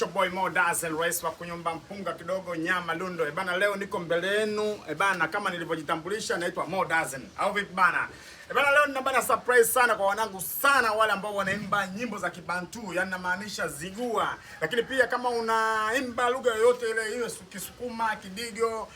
Boy Mo Dazzle, rais wa kunyumba mpunga kidogo nyama lundo. Bana, leo niko mbele yenu bana, kama nilivyojitambulisha naitwa Mo Dazzle. Au vipi bana? Bana, leo nina bana surprise sana kwa wanangu sana wale ambao wanaimba nyimbo za Kibantu, yani namaanisha Zigua. Lakini pia kama unaimba lugha yoyote ile, iwe Kisukuma, Kidigo,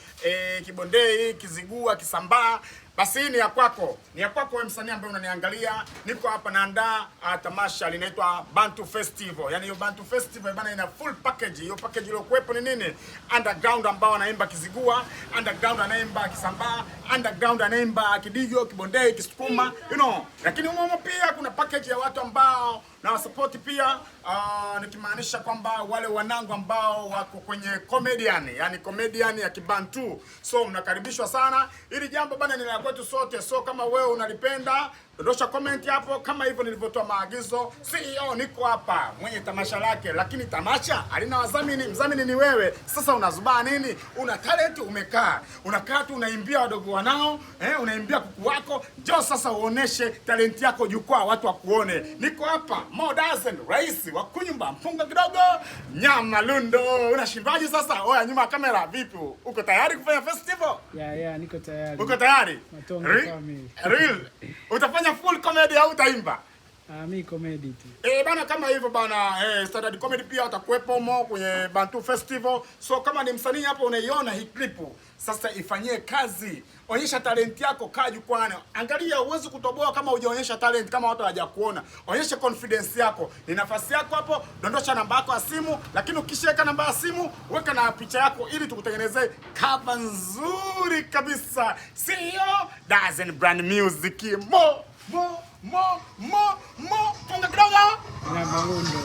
Kibondei, Kizigua, Kisambaa, basi hii ni ya kwako. Ni ya kwako wewe msanii ambaye unaniangalia. Niko hapa naandaa tamasha linaitwa Bantu Festival. Yaani hiyo Bantu Festival bana ina full package. Hiyo package ile kuwepo ni nini? Underground ambao wanaimba Kizigua, underground anaimba Kisambaa, underground anaimba Kidigo, Kibondei, Kisukuma, you know. Lakini humo pia kuna package ya watu ambao na support pia, nikimaanisha kwamba wale wanangu ambao wako kwenye comedian, yani comedian ya Kibantu. So mnakaribishwa sana. Hili jambo bana ni la kwetu sote. So kama wewe unalipenda, dondosha comment hapo kama hivyo nilivyotoa maagizo. CEO niko hapa mwenye tamasha lake, lakini tamasha halina wadhamini, mdhamini ni wewe. Sasa unazubaa nini? Una talent, unakaa tu unaimbia wadogo wanao, unaimbia kuku wako. Njoo sasa uoneshe talent yako jukwaa, watu wakuone. Niko hapa Mo Dazzle, rais wa kunyumba mpunga kidogo nyama lundo. Unashindaje sasa? Oya, nyuma kamera vipi? Uko tayari kufanya festival? Yeah, niko tayari. Uko tayari? Real? Utafanya full comedy au utaimba? Mi comedy tu. Bana, kama hivyo bana, standard comedy pia utakuwepo mo kwenye Bantu Festival. So kama ni msanii hapo unaiona hii clip, sasa ifanyie kazi. Onyesha talent yako, kaa jukwani. Angalia, uwezi kutoboa kama hujaonyesha talent, kama watu hawajakuona. Onyesha confidence yako. Ni nafasi yako hapo, dondosha namba yako ya simu, lakini ukishaweka namba ya simu, weka na picha yako ili tukutengenezee cover nzuri kabisa. CEO Dazzle Brand Music. Mo, punga kidogo. Na malundo.